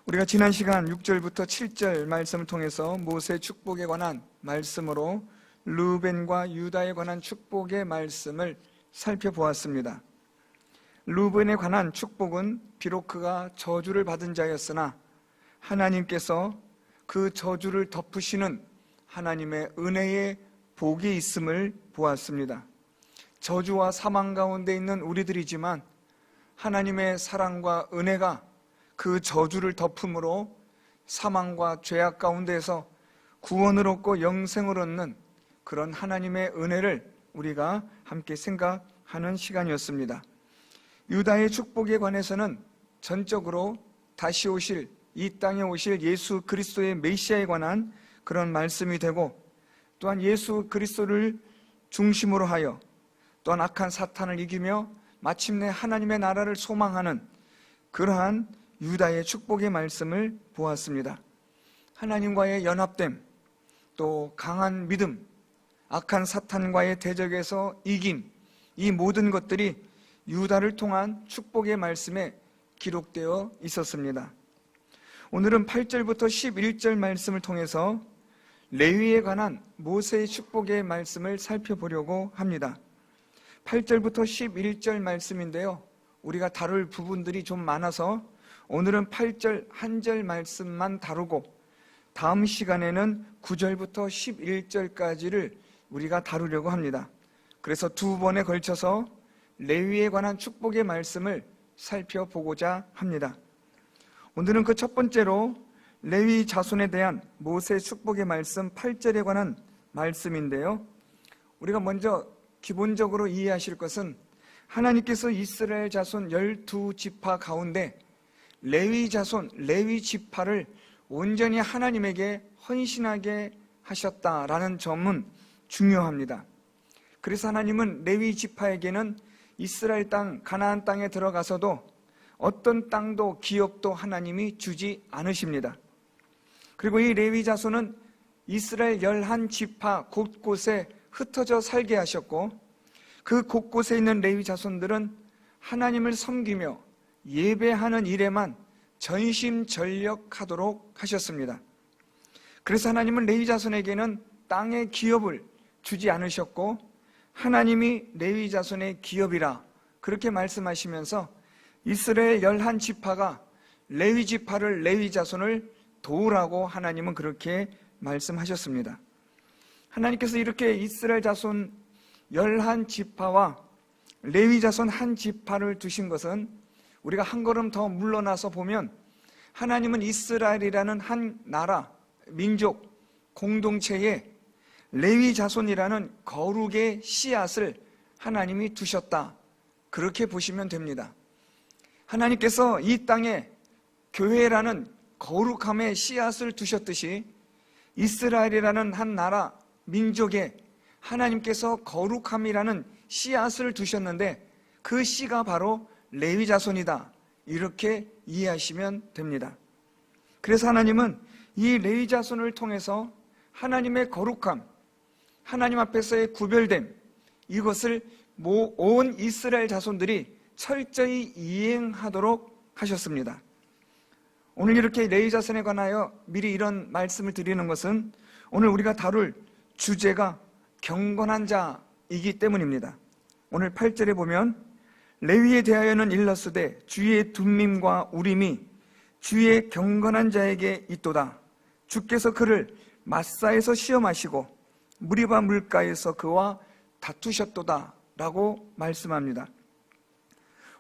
우리가 지난 시간 6절부터 7절 말씀을 통해서 모세의 축복에 관한 말씀으로 르우벤과 유다에 관한 축복의 말씀을 살펴보았습니다. 르우벤에 관한 축복은 비록 그가 저주를 받은 자였으나 하나님께서 그 저주를 덮으시는 하나님의 은혜의 복이 있음을 보았습니다. 저주와 사망 가운데 있는 우리들이지만 하나님의 사랑과 은혜가 그 저주를 덮음으로 사망과 죄악 가운데에서 구원을 얻고 영생을 얻는 그런 하나님의 은혜를 우리가 함께 생각하는 시간이었습니다. 유다의 축복에 관해서는 전적으로 다시 오실, 이 땅에 오실 예수 그리스도의 메시아에 관한 그런 말씀이 되고, 또한 예수 그리스도를 중심으로 하여 또한 악한 사탄을 이기며 마침내 하나님의 나라를 소망하는 그러한 유다의 축복의 말씀을 보았습니다. 하나님과의 연합됨, 또 강한 믿음, 악한 사탄과의 대적에서 이김, 이 모든 것들이 유다를 통한 축복의 말씀에 기록되어 있었습니다. 오늘은 8절부터 11절 말씀을 통해서 레위에 관한 모세의 축복의 말씀을 살펴보려고 합니다. 8절부터 11절 말씀인데요, 우리가 다룰 부분들이 좀 많아서 오늘은 8절 한 절 말씀만 다루고 다음 시간에는 9절부터 11절까지를 우리가 다루려고 합니다. 그래서 두 번에 걸쳐서 레위에 관한 축복의 말씀을 살펴보고자 합니다. 오늘은 그 첫 번째로 레위 자손에 대한 모세의 축복의 말씀 8절에 관한 말씀인데요, 우리가 먼저 기본적으로 이해하실 것은 하나님께서 이스라엘 자손 12지파 가운데 레위 자손, 레위 지파를 온전히 하나님에게 헌신하게 하셨다라는 점은 중요합니다. 그래서 하나님은 레위 지파에게는 이스라엘 땅, 가나안 땅에 들어가서도 어떤 땅도 기업도 하나님이 주지 않으십니다. 그리고 이 레위 자손은 이스라엘 11지파 곳곳에 흩어져 살게 하셨고, 그 곳곳에 있는 레위 자손들은 하나님을 섬기며 예배하는 일에만 전심전력하도록 하셨습니다. 그래서 하나님은 레위 자손에게는 땅의 기업을 주지 않으셨고, 하나님이 레위 자손의 기업이라 그렇게 말씀하시면서 이스라엘 11지파가 레위 지파를, 레위 자손을 도우라고 하나님은 그렇게 말씀하셨습니다. 하나님께서 이렇게 이스라엘 자손 11지파와 레위 자손 한 지파를 두신 것은, 우리가 한 걸음 더 물러나서 보면 하나님은 이스라엘이라는 한 나라, 민족, 공동체에 레위 자손이라는 거룩의 씨앗을 하나님이 두셨다, 그렇게 보시면 됩니다. 하나님께서 이 땅에 교회라는 거룩함의 씨앗을 두셨듯이 이스라엘이라는 한 나라, 민족에 하나님께서 거룩함이라는 씨앗을 두셨는데 그 씨가 바로 레위 자손이다, 이렇게 이해하시면 됩니다. 그래서 하나님은 이 레위 자손을 통해서 하나님의 거룩함, 하나님 앞에서의 구별됨, 이것을 온 이스라엘 자손들이 철저히 이행하도록 하셨습니다. 오늘 이렇게 레위 자손에 관하여 미리 이런 말씀을 드리는 것은 오늘 우리가 다룰 주제가 경건한 자이기 때문입니다. 오늘 8절에 보면 레위에 대하여는 일렀으되 주의 둠밈과 우림이 주의 경건한 자에게 있도다. 주께서 그를 마사에서 시험하시고 무리바 물가에서 그와 다투셨도다 라고 말씀합니다.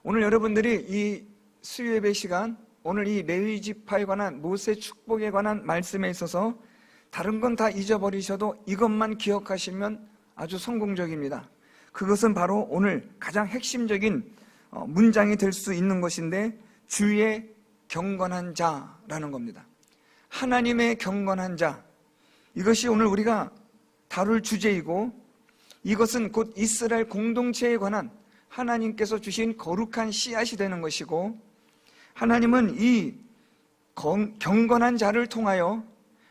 오늘 여러분들이 이 수요예배 시간, 오늘 이 레위 지파에 관한 모세 축복에 관한 말씀에 있어서 다른 건 다 잊어버리셔도 이것만 기억하시면 아주 성공적입니다. 그것은 바로 오늘 가장 핵심적인 문장이 될 수 있는 것인데, 주의 경건한 자라는 겁니다. 하나님의 경건한 자, 이것이 오늘 우리가 다룰 주제이고, 이것은 곧 이스라엘 공동체에 관한 하나님께서 주신 거룩한 씨앗이 되는 것이고, 하나님은 이 경건한 자를 통하여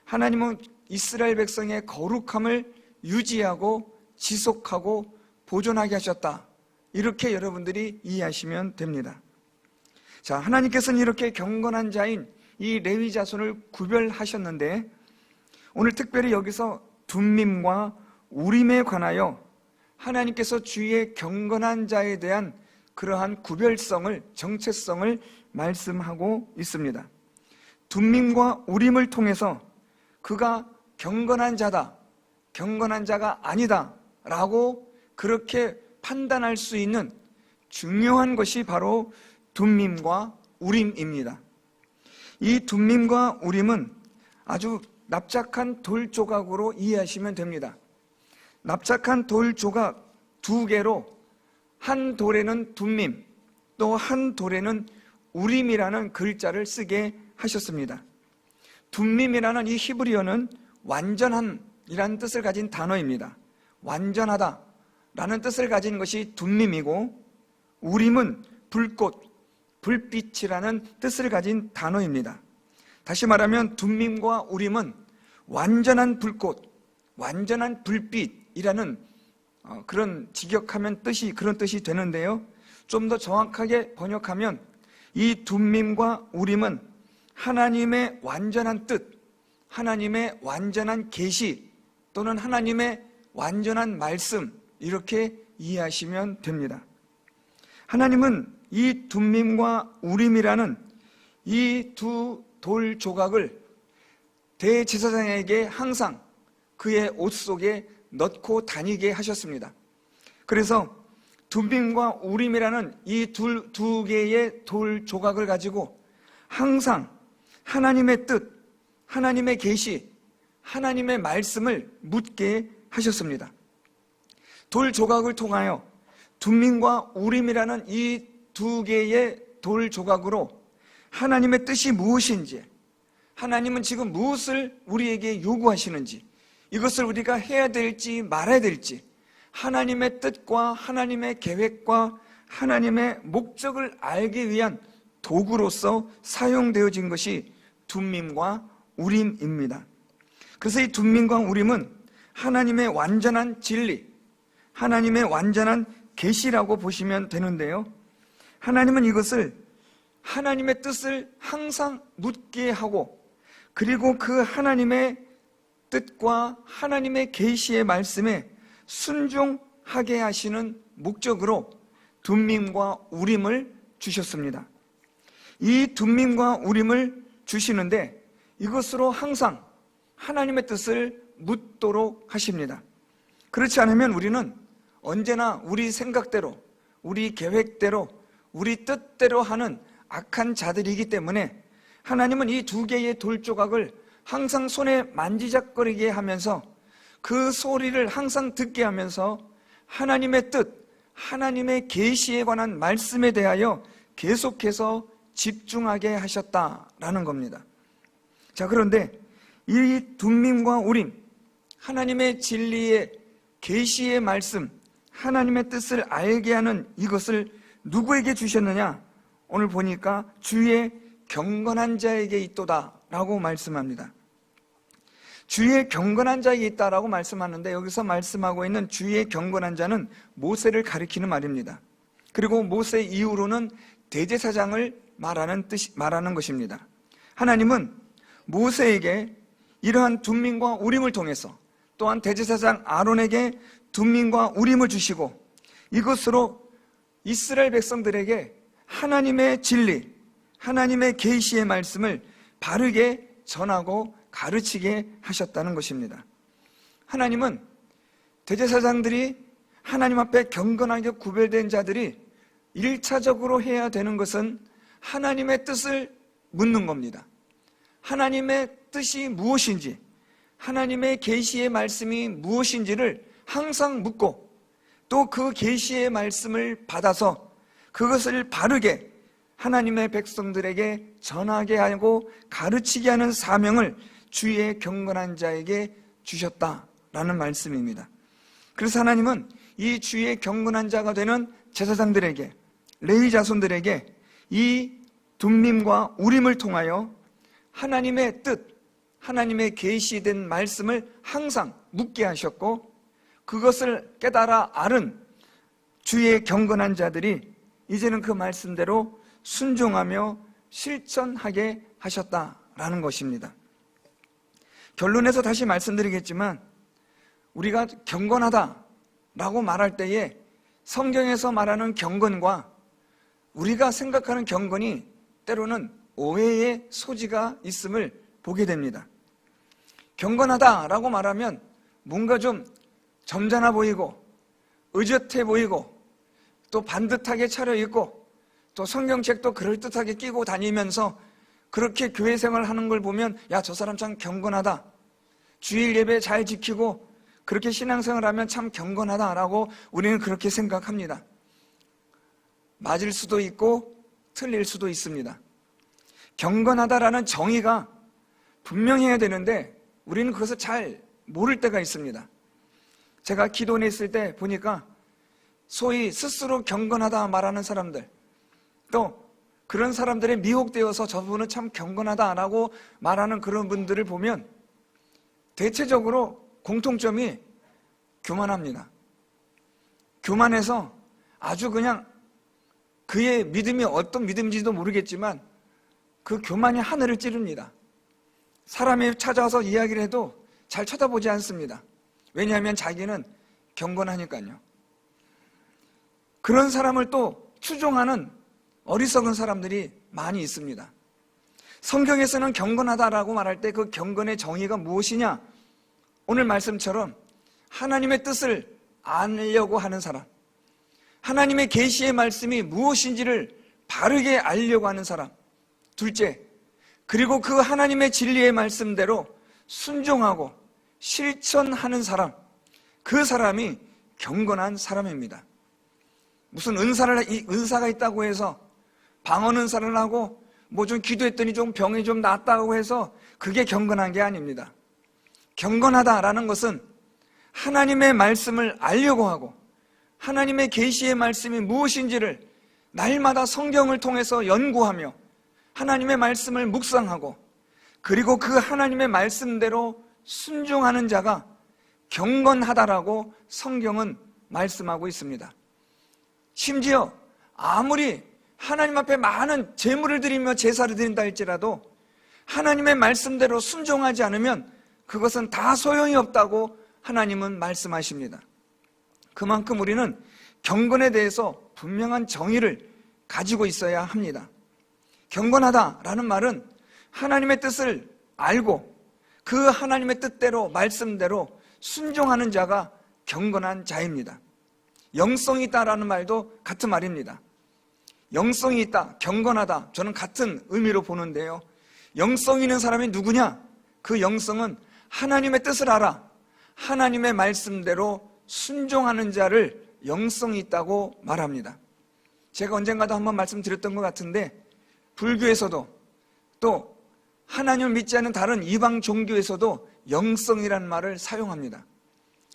하나님은 이스라엘 백성의 거룩함을 유지하고 지속하고 보존하게 하셨다, 이렇게 여러분들이 이해하시면 됩니다. 자, 하나님께서는 이렇게 경건한 자인 이 레위 자손을 구별하셨는데, 오늘 특별히 여기서 둠밈과 우림에 관하여 하나님께서 주의 경건한 자에 대한 그러한 구별성을, 정체성을 말씀하고 있습니다. 둠밈과 우림을 통해서 그가 경건한 자다, 경건한 자가 아니다 라고 그렇게 판단할 수 있는 중요한 것이 바로 둠밈과 우림입니다. 이 둠밈과 우림은 아주 납작한 돌 조각으로 이해하시면 됩니다. 납작한 돌 조각 2개로 한 돌에는 둠밈, 또 한 돌에는 우림이라는 글자를 쓰게 하셨습니다. 둠밈이라는 이 히브리어는 완전한이라는 뜻을 가진 단어입니다. 완전하다 라는 뜻을 가진 것이 둠밈이고, 우림은 불꽃, 불빛이라는 뜻을 가진 단어입니다. 다시 말하면 둠밈과 우림은 완전한 불꽃, 완전한 불빛이라는 그런 직역하면 그런 뜻이 되는데요. 좀 더 정확하게 번역하면 이 둠밈과 우림은 하나님의 완전한 뜻, 하나님의 완전한 계시, 또는 하나님의 완전한 말씀, 이렇게 이해하시면 됩니다. 하나님은 이 둠밈과 우림이라는 이 두 돌 조각을 대제사장에게 항상 그의 옷 속에 넣고 다니게 하셨습니다. 그래서 둠밈과 우림이라는 이 두 개의 돌 조각을 가지고 항상 하나님의 뜻, 하나님의 계시, 하나님의 말씀을 묻게 하셨습니다. 돌 조각을 통하여 둠밈과 우림이라는 이 두 개의 돌 조각으로 하나님의 뜻이 무엇인지, 하나님은 지금 무엇을 우리에게 요구하시는지, 이것을 우리가 해야 될지 말아야 될지, 하나님의 뜻과 하나님의 계획과 하나님의 목적을 알기 위한 도구로서 사용되어진 것이 둠밈과 우림입니다. 그래서 이 둠밈과 우림은 하나님의 완전한 진리, 하나님의 완전한 계시라고 보시면 되는데요. 하나님은 이것을 하나님의 뜻을 항상 묻게 하고, 그리고 그 하나님의 뜻과 하나님의 계시의 말씀에 순종하게 하시는 목적으로 둠밈과 우림을 주셨습니다. 이 둠밈과 우림을 주시는데 이것으로 항상 하나님의 뜻을 묻도록 하십니다. 그렇지 않으면 우리는 언제나 우리 생각대로, 우리 계획대로, 우리 뜻대로 하는 악한 자들이기 때문에 하나님은 이 두 개의 돌 조각을 항상 손에 만지작거리게 하면서 그 소리를 항상 듣게 하면서 하나님의 뜻, 하나님의 계시에 관한 말씀에 대하여 계속해서 집중하게 하셨다라는 겁니다. 자, 그런데 이 둠밈과 우림, 하나님의 진리의 계시의 말씀, 하나님의 뜻을 알게 하는 이것을 누구에게 주셨느냐? 오늘 보니까 주의 경건한 자에게 있도다라고 말씀합니다. 주의 경건한 자에게 있다라고 말씀하는데, 여기서 말씀하고 있는 주의 경건한 자는 모세를 가리키는 말입니다. 그리고 모세 이후로는 대제사장을 말하는 것입니다. 하나님은 모세에게 이러한 둠밈과 우림을 통해서, 또한 대제사장 아론에게 둠밈과 우림을 주시고, 이것으로 이스라엘 백성들에게 하나님의 진리, 하나님의 계시의 말씀을 바르게 전하고 가르치게 하셨다는 것입니다. 하나님은 대제사장들이 하나님 앞에 경건하게 구별된 자들이 1차적으로 해야 되는 것은 하나님의 뜻을 묻는 겁니다. 하나님의 뜻이 무엇인지, 하나님의 계시의 말씀이 무엇인지를 항상 묻고, 또 그 계시의 말씀을 받아서 그것을 바르게 하나님의 백성들에게 전하게 하고 가르치게 하는 사명을 주의 경건한 자에게 주셨다라는 말씀입니다. 그래서 하나님은 이 주의 경건한 자가 되는 제사장들에게, 레위 자손들에게 이 둠밈과 우림을 통하여 하나님의 뜻, 하나님의 계시된 말씀을 항상 묻게 하셨고, 그것을 깨달아 알은 주의 경건한 자들이 이제는 그 말씀대로 순종하며 실천하게 하셨다라는 것입니다. 결론에서 다시 말씀드리겠지만 우리가 경건하다라고 말할 때에 성경에서 말하는 경건과 우리가 생각하는 경건이 때로는 오해의 소지가 있음을 보게 됩니다. 경건하다라고 말하면 뭔가 좀 점잖아 보이고 의젓해 보이고 또 반듯하게 차려입고 또 성경책도 그럴듯하게 끼고 다니면서 그렇게 교회 생활하는 걸 보면 야, 저 사람 참 경건하다, 주일 예배 잘 지키고 그렇게 신앙생활하면 참 경건하다라고 우리는 그렇게 생각합니다. 맞을 수도 있고 틀릴 수도 있습니다. 경건하다라는 정의가 분명해야 되는데 우리는 그것을 잘 모를 때가 있습니다. 제가 기도원에 있을 때 보니까 소위 스스로 경건하다 말하는 사람들, 또 그런 사람들에 미혹되어서 저분은 참 경건하다라고 말하는 그런 분들을 보면 대체적으로 공통점이 교만합니다. 교만해서 아주 그냥 그의 믿음이 어떤 믿음인지도 모르겠지만 그 교만이 하늘을 찌릅니다. 사람이 찾아와서 이야기를 해도 잘 쳐다보지 않습니다. 왜냐하면 자기는 경건하니까요. 그런 사람을 또 추종하는 어리석은 사람들이 많이 있습니다. 성경에서는 경건하다라고 말할 때 그 경건의 정의가 무엇이냐? 오늘 말씀처럼 하나님의 뜻을 알려고 하는 사람, 하나님의 계시의 말씀이 무엇인지를 바르게 알려고 하는 사람, 둘째, 그리고 그 하나님의 진리의 말씀대로 순종하고 실천하는 사람, 그 사람이 경건한 사람입니다. 무슨 은사가 있다고 해서 방언 은사를 하고 뭐 좀 기도했더니 좀 병이 좀 낫다고 해서 그게 경건한 게 아닙니다. 경건하다라는 것은 하나님의 말씀을 알려고 하고 하나님의 계시의 말씀이 무엇인지를 날마다 성경을 통해서 연구하며 하나님의 말씀을 묵상하고 그리고 그 하나님의 말씀대로 순종하는 자가 경건하다라고 성경은 말씀하고 있습니다. 심지어 아무리 하나님 앞에 많은 제물을 드리며 제사를 드린다 할지라도 하나님의 말씀대로 순종하지 않으면 그것은 다 소용이 없다고 하나님은 말씀하십니다. 그만큼 우리는 경건에 대해서 분명한 정의를 가지고 있어야 합니다. 경건하다라는 말은 하나님의 뜻을 알고 그 하나님의 뜻대로 말씀대로 순종하는 자가 경건한 자입니다. 영성이 있다라는 말도 같은 말입니다. 영성이 있다, 경건하다, 저는 같은 의미로 보는데요. 영성 있는 사람이 누구냐? 그 영성은 하나님의 뜻을 알아 하나님의 말씀대로 순종하는 자를 영성이 있다고 말합니다. 제가 언젠가도 한번 말씀드렸던 것 같은데 불교에서도 또 하나님을 믿지 않는 다른 이방 종교에서도 영성이라는 말을 사용합니다.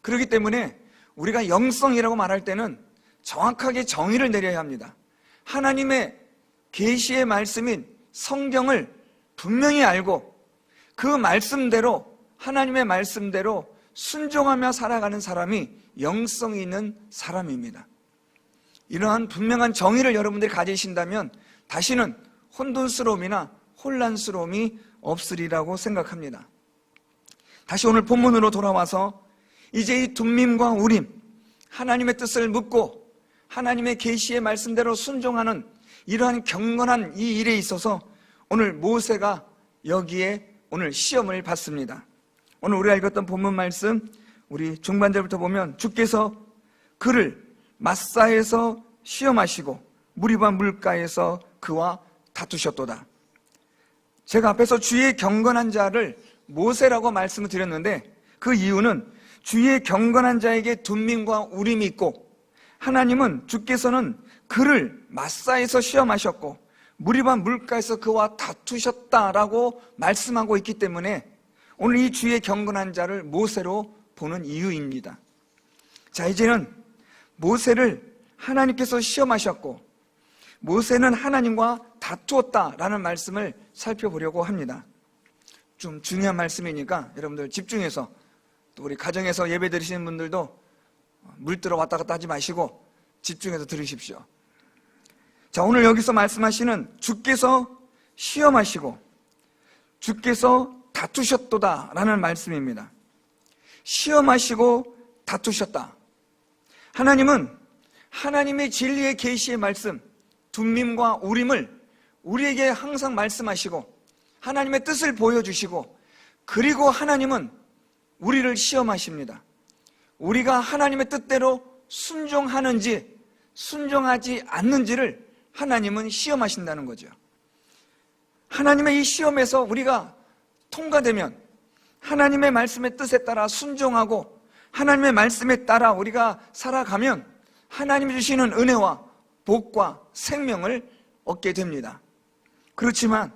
그렇기 때문에 우리가 영성이라고 말할 때는 정확하게 정의를 내려야 합니다. 하나님의 계시의 말씀인 성경을 분명히 알고 그 말씀대로 하나님의 말씀대로 순종하며 살아가는 사람이 영성이 있는 사람입니다. 이러한 분명한 정의를 여러분들이 가지신다면 다시는 혼돈스러움이나 혼란스러움이 없으리라고 생각합니다. 다시 오늘 본문으로 돌아와서 이제 이 둠밈과 우림, 하나님의 뜻을 묻고 하나님의 계시의 말씀대로 순종하는 이러한 경건한 이 일에 있어서 오늘 모세가 여기에 오늘 시험을 받습니다. 오늘 우리가 읽었던 본문 말씀 우리 중반절부터 보면 주께서 그를 마사에서 시험하시고 무리바 물가에서 그와 다투셨도다. 제가 앞에서 주의 경건한 자를 모세라고 말씀을 드렸는데 그 이유는 주의 경건한 자에게 둠밈과 우림이 있고 하나님은 주께서는 그를 마사에서 시험하셨고 무리바 물가에서 그와 다투셨다라고 말씀하고 있기 때문에 오늘 이 주의 경건한 자를 모세로 보는 이유입니다. 자, 이제는 모세를 하나님께서 시험하셨고 모세는 하나님과 다투었다라는 말씀을 살펴보려고 합니다. 좀 중요한 말씀이니까 여러분들 집중해서 또 우리 가정에서 예배 드리시는 분들도 물들어 왔다 갔다 하지 마시고 집중해서 들으십시오. 자, 오늘 여기서 말씀하시는 주께서 시험하시고 주께서 다투셨도다 라는 말씀입니다. 시험하시고 다투셨다. 하나님은 하나님의 진리의 계시의 말씀, 둠밈과 우림을 우리에게 항상 말씀하시고 하나님의 뜻을 보여주시고, 그리고 하나님은 우리를 시험하십니다. 우리가 하나님의 뜻대로 순종하는지 순종하지 않는지를 하나님은 시험하신다는 거죠. 하나님의 이 시험에서 우리가 통과되면 하나님의 말씀의 뜻에 따라 순종하고 하나님의 말씀에 따라 우리가 살아가면 하나님이 주시는 은혜와 복과 생명을 얻게 됩니다. 그렇지만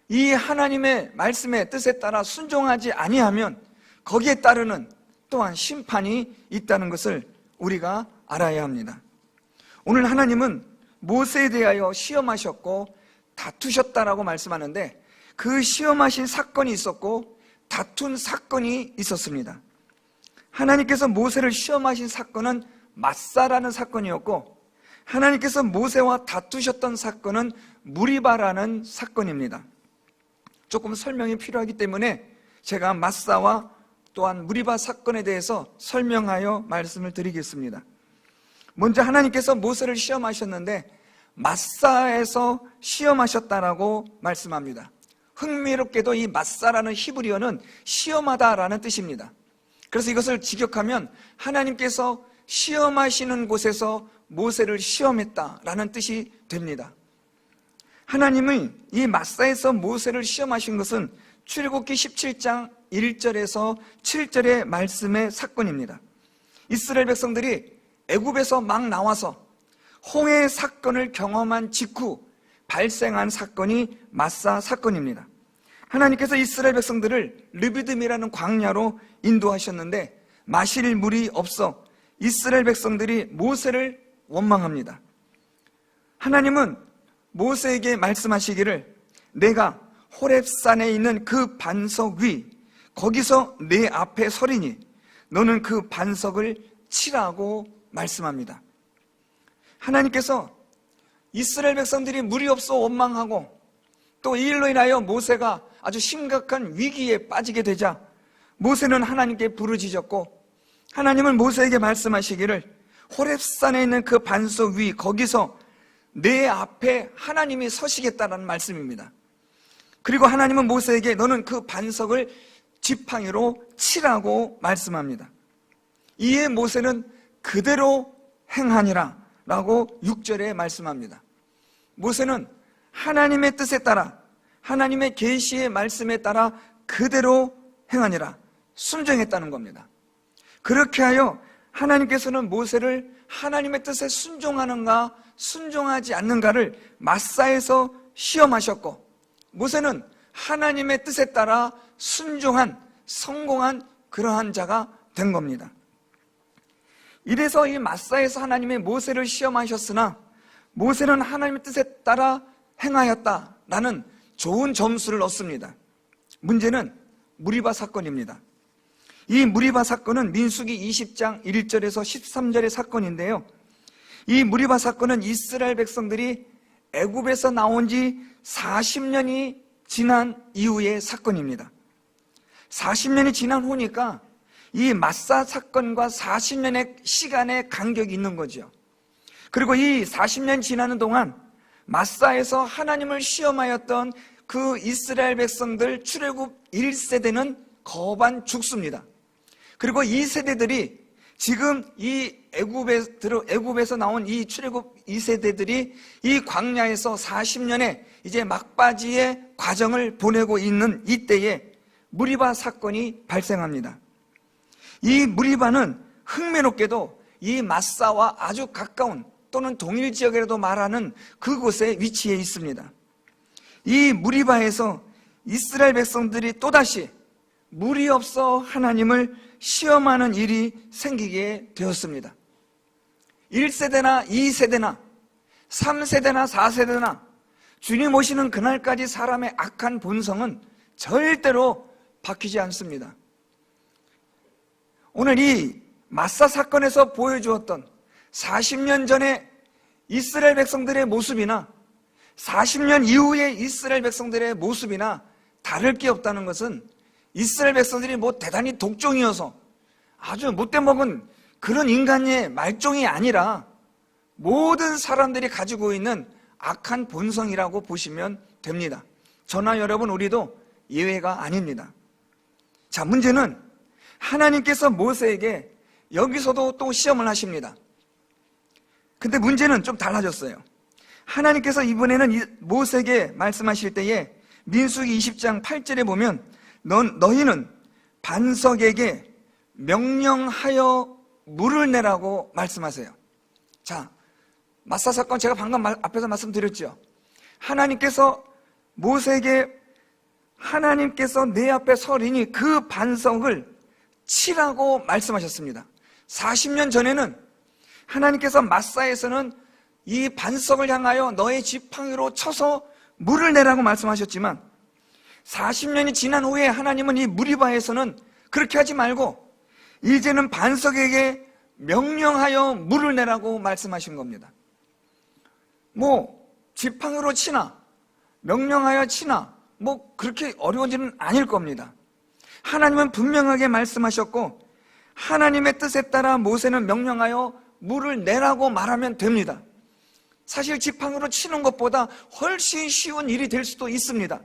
이 하나님의 말씀의 뜻에 따라 순종하지 아니하면 거기에 따르는 또한 심판이 있다는 것을 우리가 알아야 합니다. 오늘 하나님은 모세에 대하여 시험하셨고 다투셨다라고 말씀하는데, 그 시험하신 사건이 있었고 다툰 사건이 있었습니다. 하나님께서 모세를 시험하신 사건은 마사라는 사건이었고, 하나님께서 모세와 다투셨던 사건은 무리바라는 사건입니다. 조금 설명이 필요하기 때문에 제가 마사와 또한 무리바 사건에 대해서 설명하여 말씀을 드리겠습니다. 먼저 하나님께서 모세를 시험하셨는데 마사에서 시험하셨다라고 말씀합니다. 흥미롭게도 이 마사라는 히브리어는 시험하다라는 뜻입니다. 그래서 이것을 직역하면 하나님께서 시험하시는 곳에서 모세를 시험했다라는 뜻이 됩니다. 하나님이 이 마사에서 모세를 시험하신 것은 출애굽기 17장 1절에서 7절의 말씀의 사건입니다. 이스라엘 백성들이 애굽에서 막 나와서 홍해 사건을 경험한 직후 발생한 사건이 마사 사건입니다. 하나님께서 이스라엘 백성들을 르비딤이라는 광야로 인도하셨는데 마실 물이 없어 이스라엘 백성들이 모세를 원망합니다. 하나님은 모세에게 말씀하시기를 내가 호렙산에 있는 그 반석 위 거기서 내 앞에 서리니 너는 그 반석을 치라고 말씀합니다. 하나님께서 이스라엘 백성들이 물이 없어 원망하고 또 이 일로 인하여 모세가 아주 심각한 위기에 빠지게 되자 모세는 하나님께 부르짖었고, 하나님은 모세에게 말씀하시기를 호렙산에 있는 그 반석 위 거기서 내 앞에 하나님이 서시겠다는 말씀입니다. 그리고 하나님은 모세에게 너는 그 반석을 지팡이로 치라고 말씀합니다. 이에 모세는 그대로 행하니라 라고 6절에 말씀합니다. 모세는 하나님의 뜻에 따라 하나님의 계시의 말씀에 따라 그대로 행하니라, 순종했다는 겁니다. 그렇게 하여 하나님께서는 모세를 하나님의 뜻에 순종하는가 순종하지 않는가를 마사에서 시험하셨고, 모세는 하나님의 뜻에 따라 순종한 성공한 그러한 자가 된 겁니다. 이래서 이 마사에서 하나님의 모세를 시험하셨으나 모세는 하나님의 뜻에 따라 행하였다라는 좋은 점수를 얻습니다. 문제는 무리바 사건입니다. 이 무리바 사건은 민수기 20장 1절에서 13절의 사건인데요, 이 무리바 사건은 이스라엘 백성들이 애굽에서 나온 지 40년이 지난 이후의 사건입니다. 40년이 지난 후니까 이 마사 사건과 40년의 시간의 간격이 있는 거죠. 그리고 이 40년 지나는 동안 마사에서 하나님을 시험하였던 그 이스라엘 백성들 출애굽 1세대는 거반 죽습니다. 그리고 이 세대들이 지금 이 애굽에서 나온 이 출애굽 2세대들이 이 광야에서 40년의 이제 막바지의 과정을 보내고 있는 이때에 무리바 사건이 발생합니다. 이 무리바는 흥미롭게도 이 마사와 아주 가까운 또는 동일 지역이라도 말하는 그곳에 위치해 있습니다. 이 무리바에서 이스라엘 백성들이 또다시 물이 없어 하나님을 시험하는 일이 생기게 되었습니다. 1세대나 2세대나 3세대나 4세대나 주님 오시는 그날까지 사람의 악한 본성은 절대로 바뀌지 않습니다. 오늘 이 마사 사건에서 보여주었던 40년 전에 이스라엘 백성들의 모습이나 40년 이후에 이스라엘 백성들의 모습이나 다를 게 없다는 것은 이스라엘 백성들이 뭐 대단히 독종이어서 아주 못돼 먹은 그런 인간의 말종이 아니라 모든 사람들이 가지고 있는 악한 본성이라고 보시면 됩니다. 저나 여러분 우리도 예외가 아닙니다. 자, 문제는 하나님께서 모세에게 여기서도 또 시험을 하십니다. 근데 문제는 좀 달라졌어요. 하나님께서 이번에는 모세에게 말씀하실 때에 민수기 20장 8절에 보면 너희는 반석에게 명령하여 물을 내라고 말씀하세요. 자, 마사 사건 제가 방금 앞에서 말씀드렸죠. 하나님께서 모세에게 하나님께서 내 앞에 서리니 그 반석을 치라고 말씀하셨습니다. 40년 전에는 하나님께서 마사에서는 이 반석을 향하여 너의 지팡이로 쳐서 물을 내라고 말씀하셨지만 40년이 지난 후에 하나님은 이 무리바에서는 그렇게 하지 말고 이제는 반석에게 명령하여 물을 내라고 말씀하신 겁니다. 뭐 지팡이로 치나 명령하여 치나 뭐 그렇게 어려운 일은 아닐 겁니다. 하나님은 분명하게 말씀하셨고 하나님의 뜻에 따라 모세는 명령하여 물을 내라고 말하면 됩니다. 사실 지팡이로 치는 것보다 훨씬 쉬운 일이 될 수도 있습니다.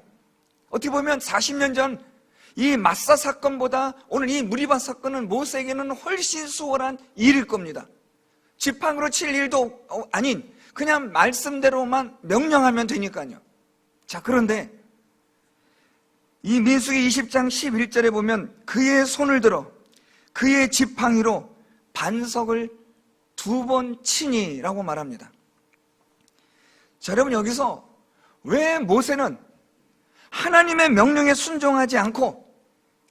어떻게 보면 40년 전 이 마사 사건보다 오늘 이 무리바 사건은 모세에게는 훨씬 수월한 일일 겁니다. 지팡이로 칠 일도 아닌 그냥 말씀대로만 명령하면 되니까요. 자, 그런데 이 민수기 20장 11절에 보면 그의 손을 들어 그의 지팡이로 반석을 2번 치니라고 말합니다. 자, 여러분 여기서 왜 모세는 하나님의 명령에 순종하지 않고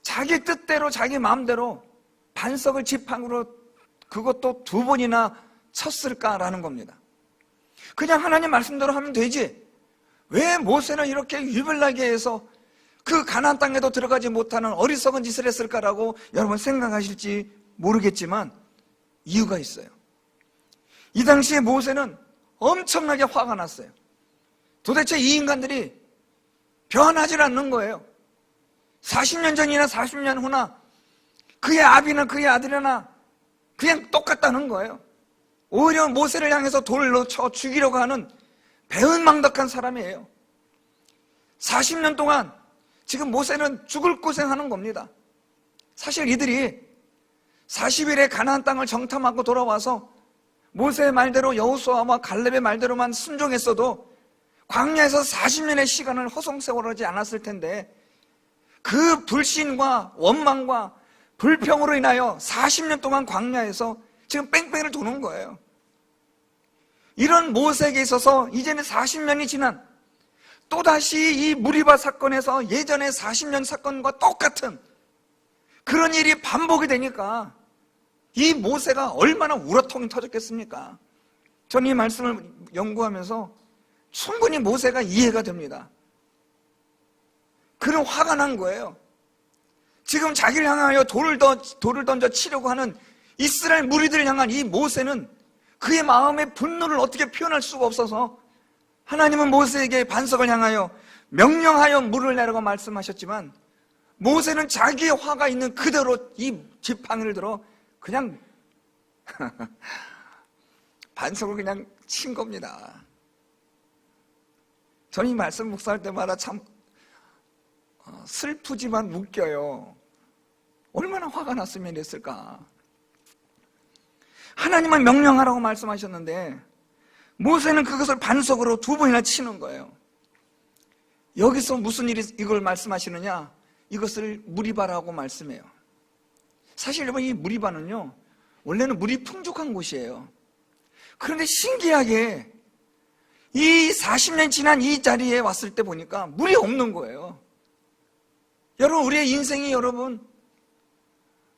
자기 뜻대로 자기 마음대로 반석을 지팡이로 그것도 2번이나 쳤을까라는 겁니다. 그냥 하나님 말씀대로 하면 되지 왜 모세는 이렇게 유별나게 해서 그 가나안 땅에도 들어가지 못하는 어리석은 짓을 했을까라고 여러분 생각하실지 모르겠지만 이유가 있어요. 이 당시에 모세는 엄청나게 화가 났어요. 도대체 이 인간들이 변하지 않는 거예요. 40년 전이나 40년 후나 그의 아비나 그의 아들이나 그냥 똑같다는 거예요. 오히려 모세를 향해서 돌로 쳐 죽이려고 하는 배은망덕한 사람이에요. 40년 동안 지금 모세는 죽을 고생하는 겁니다. 사실 이들이 40일에 가나안 땅을 정탐하고 돌아와서 모세의 말대로 여호수아와 갈렙의 말대로만 순종했어도 광야에서 40년의 시간을 허송세월하지 않았을 텐데 그 불신과 원망과 불평으로 인하여 40년 동안 광야에서 지금 뺑뺑이를 도는 거예요. 이런 모세에게 있어서 이제는 40년이 지난 또다시 이 무리바 사건에서 예전의 40년 사건과 똑같은 그런 일이 반복이 되니까 이 모세가 얼마나 우라통이 터졌겠습니까? 저는 이 말씀을 연구하면서 충분히 모세가 이해가 됩니다. 그런 화가 난 거예요. 지금 자기를 향하여 돌을 던져 치려고 하는 이스라엘 무리들을 향한 이 모세는 그의 마음의 분노를 어떻게 표현할 수가 없어서 하나님은 모세에게 반석을 향하여 명령하여 물을 내라고 말씀하셨지만 모세는 자기의 화가 있는 그대로 이 지팡이를 들어 그냥 반석을 그냥 친 겁니다. 저는 이 말씀 묵상할 때마다 참 슬프지만 웃겨요. 얼마나 화가 났으면 이랬을까. 하나님은 명령하라고 말씀하셨는데 모세는 그것을 반석으로 2번이나 치는 거예요. 여기서 무슨 일이 이걸 말씀하시느냐? 이것을 무리바라고 말씀해요. 사실 여러분 이 무리바는요 원래는 물이 풍족한 곳이에요. 그런데 신기하게 이 40년 지난 이 자리에 왔을 때 보니까 물이 없는 거예요. 여러분 우리의 인생이 여러분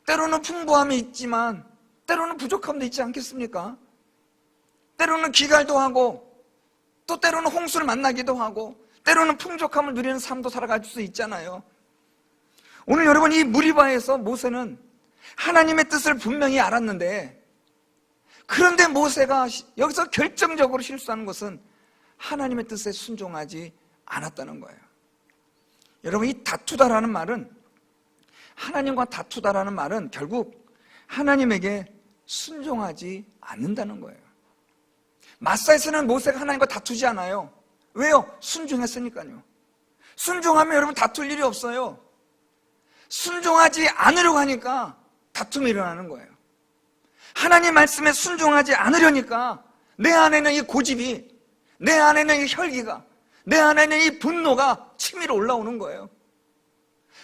때로는 풍부함이 있지만 때로는 부족함도 있지 않겠습니까? 때로는 기갈도 하고 또 때로는 홍수를 만나기도 하고 때로는 풍족함을 누리는 삶도 살아갈 수 있잖아요. 오늘 여러분 이 무리바에서 모세는 하나님의 뜻을 분명히 알았는데 그런데 모세가 여기서 결정적으로 실수하는 것은 하나님의 뜻에 순종하지 않았다는 거예요. 여러분, 이 다투다라는 말은, 하나님과 다투다라는 말은 결국 하나님에게 순종하지 않는다는 거예요. 마사에서는 모세가 하나님과 다투지 않아요. 왜요? 순종했으니까요. 순종하면 여러분 다툴 일이 없어요. 순종하지 않으려고 하니까 다툼이 일어나는 거예요. 하나님 말씀에 순종하지 않으려니까 내 안에는 이 고집이, 내 안에는 이 혈기가, 내 안에는 이 분노가 치밀어 올라오는 거예요.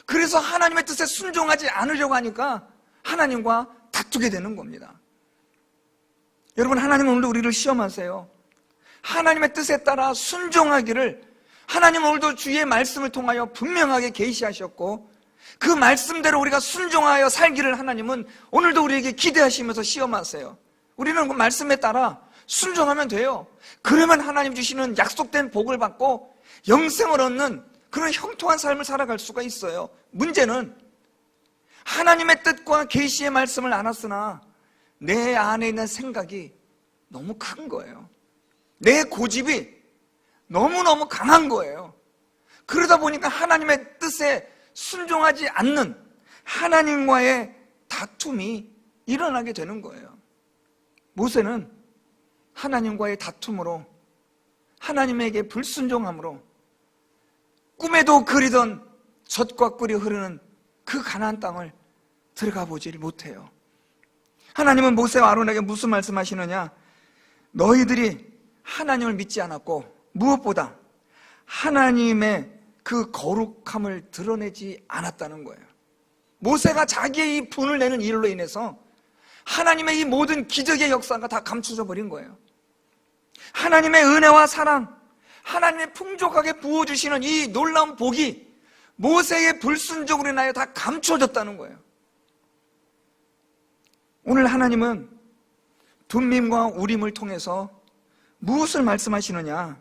그래서 하나님의 뜻에 순종하지 않으려고 하니까 하나님과 다투게 되는 겁니다. 여러분, 하나님은 오늘도 우리를 시험하세요. 하나님의 뜻에 따라 순종하기를 하나님은 오늘도 주의 말씀을 통하여 분명하게 계시하셨고, 그 말씀대로 우리가 순종하여 살기를 하나님은 오늘도 우리에게 기대하시면서 시험하세요. 우리는 그 말씀에 따라 순종하면 돼요. 그러면 하나님 주시는 약속된 복을 받고 영생을 얻는 그런 형통한 삶을 살아갈 수가 있어요. 문제는 하나님의 뜻과 계시의 말씀을 알았으나 내 안에 있는 생각이 너무 큰 거예요. 내 고집이 너무너무 강한 거예요. 그러다 보니까 하나님의 뜻에 순종하지 않는 하나님과의 다툼이 일어나게 되는 거예요. 모세는 하나님과의 다툼으로, 하나님에게 불순종함으로 꿈에도 그리던 젖과 꿀이 흐르는 그 가나안 땅을 들어가 보지를 못해요. 하나님은 모세와 아론에게 무슨 말씀하시느냐? 너희들이 하나님을 믿지 않았고 무엇보다 하나님의 그 거룩함을 드러내지 않았다는 거예요. 모세가 자기의 이 분을 내는 일로 인해서 하나님의 이 모든 기적의 역사가 다 감춰져 버린 거예요. 하나님의 은혜와 사랑, 하나님의 풍족하게 부어주시는 이 놀라운 복이 모세의 불순종으로 인하여 다 감춰졌다는 거예요. 오늘 하나님은 둠밈과 우림을 통해서 무엇을 말씀하시느냐?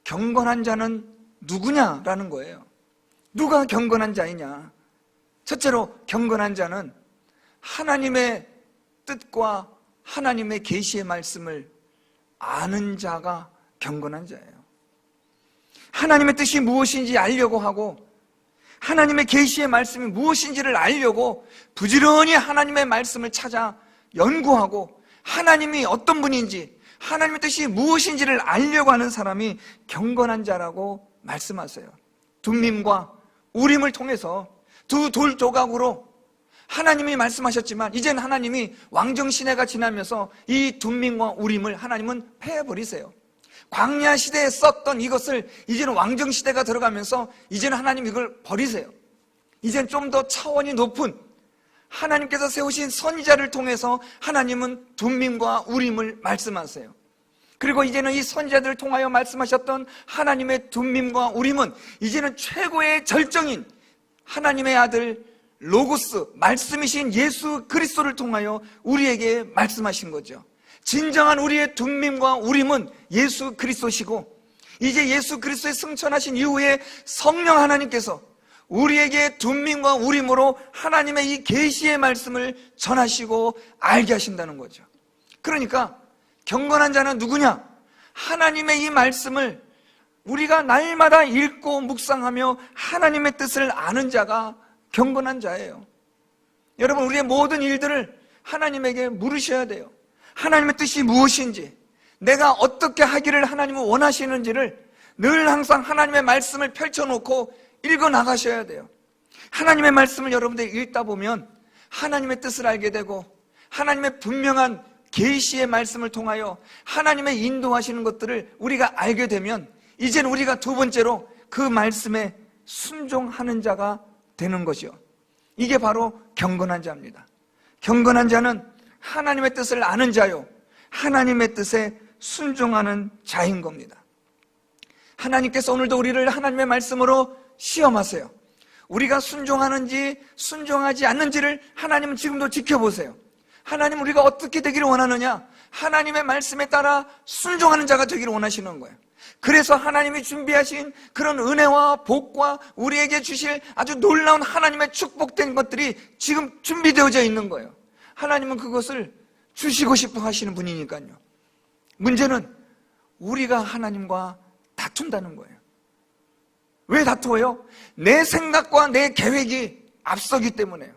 경건한 자는 누구냐라는 거예요. 누가 경건한 자이냐? 첫째로 경건한 자는 하나님의 뜻과 하나님의 계시의 말씀을 아는 자가 경건한 자예요. 하나님의 뜻이 무엇인지 알려고 하고 하나님의 계시의 말씀이 무엇인지를 알려고 부지런히 하나님의 말씀을 찾아 연구하고 하나님이 어떤 분인지, 하나님의 뜻이 무엇인지를 알려고 하는 사람이 경건한 자라고 말씀하세요. 둠밈과 우림을 통해서 두 돌 조각으로 하나님이 말씀하셨지만 이제는 하나님이 왕정시대가 지나면서 이 둠밈과 우림을 하나님은 패해버리세요. 광야 시대에 썼던 이것을 이제는 왕정시대가 들어가면서 이제는 하나님 이걸 버리세요. 이제는 좀 더 차원이 높은 하나님께서 세우신 선지자를 통해서 하나님은 둠밈과 우림을 말씀하세요. 그리고 이제는 이 선지자들을 통하여 말씀하셨던 하나님의 둠밈과 우림은 이제는 최고의 절정인 하나님의 아들 로고스, 말씀이신 예수 그리스도를 통하여 우리에게 말씀하신 거죠. 진정한 우리의 둠밈과 우림은 예수 그리스도시고, 이제 예수 그리스도의 승천하신 이후에 성령 하나님께서 우리에게 둠밈과 우림으로 하나님의 이 계시의 말씀을 전하시고 알게 하신다는 거죠. 그러니까 경건한 자는 누구냐? 하나님의 이 말씀을 우리가 날마다 읽고 묵상하며 하나님의 뜻을 아는 자가 경건한 자예요. 여러분, 우리의 모든 일들을 하나님에게 물으셔야 돼요. 하나님의 뜻이 무엇인지, 내가 어떻게 하기를 하나님은 원하시는지를 늘 항상 하나님의 말씀을 펼쳐놓고 읽어나가셔야 돼요. 하나님의 말씀을 여러분들이 읽다 보면 하나님의 뜻을 알게 되고 하나님의 분명한 계시의 말씀을 통하여 하나님의 인도하시는 것들을 우리가 알게 되면 이제는 우리가 두 번째로 그 말씀에 순종하는 자가 되는 것이요. 이게 바로 경건한 자입니다. 경건한 자는 하나님의 뜻을 아는 자요, 하나님의 뜻에 순종하는 자인 겁니다. 하나님께서 오늘도 우리를 하나님의 말씀으로 시험하세요. 우리가 순종하는지 순종하지 않는지를 하나님은 지금도 지켜보세요. 하나님, 우리가 어떻게 되기를 원하느냐? 하나님의 말씀에 따라 순종하는 자가 되기를 원하시는 거예요. 그래서 하나님이 준비하신 그런 은혜와 복과 우리에게 주실 아주 놀라운 하나님의 축복된 것들이 지금 준비되어져 있는 거예요. 하나님은 그것을 주시고 싶어 하시는 분이니까요. 문제는 우리가 하나님과 다툰다는 거예요. 왜 다투어요? 내 생각과 내 계획이 앞서기 때문에요.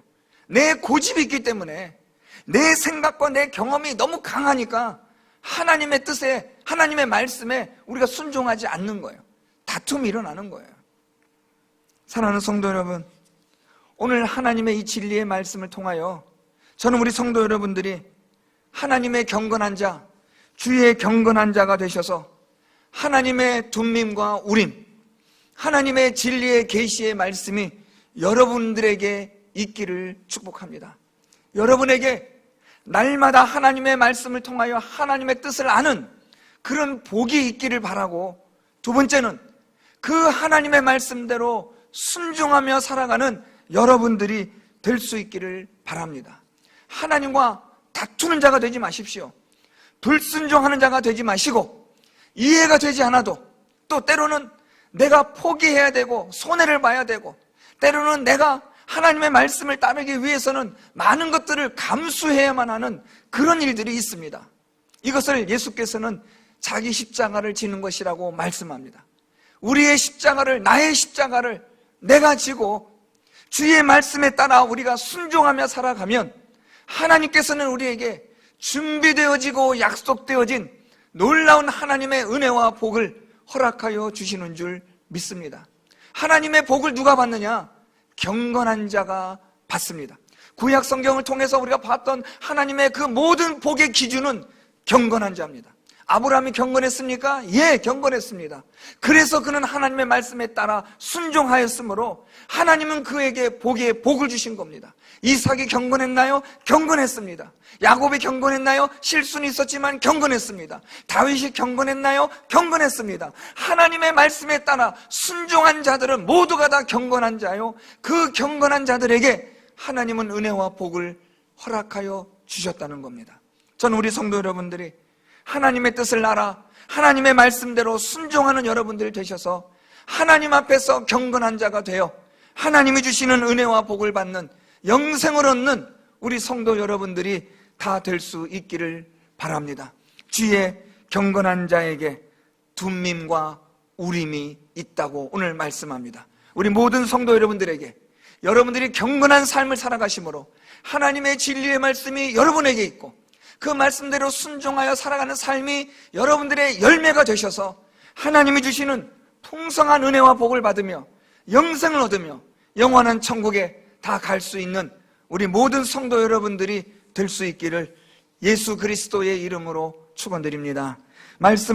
내 고집이 있기 때문에, 내 생각과 내 경험이 너무 강하니까 하나님의 뜻에, 하나님의 말씀에 우리가 순종하지 않는 거예요. 다툼이 일어나는 거예요. 사랑하는 성도 여러분, 오늘 하나님의 이 진리의 말씀을 통하여 저는 우리 성도 여러분들이 하나님의 경건한 자, 주의 경건한 자가 되셔서 하나님의 둠밈과 우림, 하나님의 진리의 계시의 말씀이 여러분들에게 있기를 축복합니다. 여러분에게 날마다 하나님의 말씀을 통하여 하나님의 뜻을 아는 그런 복이 있기를 바라고, 두 번째는 그 하나님의 말씀대로 순종하며 살아가는 여러분들이 될 수 있기를 바랍니다. 하나님과 다투는 자가 되지 마십시오. 불순종하는 자가 되지 마시고, 이해가 되지 않아도 또 때로는 내가 포기해야 되고 손해를 봐야 되고, 때로는 내가 하나님의 말씀을 따르기 위해서는 많은 것들을 감수해야만 하는 그런 일들이 있습니다. 이것을 예수께서는 자기 십자가를 지는 것이라고 말씀합니다. 우리의 십자가를, 나의 십자가를 내가 지고 주의 말씀에 따라 우리가 순종하며 살아가면 하나님께서는 우리에게 준비되어지고 약속되어진 놀라운 하나님의 은혜와 복을 허락하여 주시는 줄 믿습니다. 하나님의 복을 누가 받느냐? 경건한 자가 받습니다. 구약 성경을 통해서 우리가 봤던 하나님의 그 모든 복의 기준은 경건한 자입니다. 아브라함이 경건했습니까? 예, 경건했습니다. 그래서 그는 하나님의 말씀에 따라 순종하였으므로 하나님은 그에게 복을 주신 겁니다. 이삭이 경건했나요? 경건했습니다. 야곱이 경건했나요? 실수는 있었지만 경건했습니다. 다윗이 경건했나요? 경건했습니다. 하나님의 말씀에 따라 순종한 자들은 모두가 다 경건한 자요, 그 경건한 자들에게 하나님은 은혜와 복을 허락하여 주셨다는 겁니다. 저는 우리 성도 여러분들이 하나님의 뜻을 알아 하나님의 말씀대로 순종하는 여러분들이 되셔서 하나님 앞에서 경건한 자가 되어 하나님이 주시는 은혜와 복을 받는, 영생을 얻는 우리 성도 여러분들이 다 될 수 있기를 바랍니다. 주의 경건한 자에게 둠밈과 우림이 있다고 오늘 말씀합니다. 우리 모든 성도 여러분들에게, 여러분들이 경건한 삶을 살아가심으로 하나님의 진리의 말씀이 여러분에게 있고 그 말씀대로 순종하여 살아가는 삶이 여러분들의 열매가 되셔서 하나님이 주시는 풍성한 은혜와 복을 받으며 영생을 얻으며 영원한 천국에 다 갈 수 있는 우리 모든 성도 여러분들이 될 수 있기를 예수 그리스도의 이름으로 축원드립니다. 말씀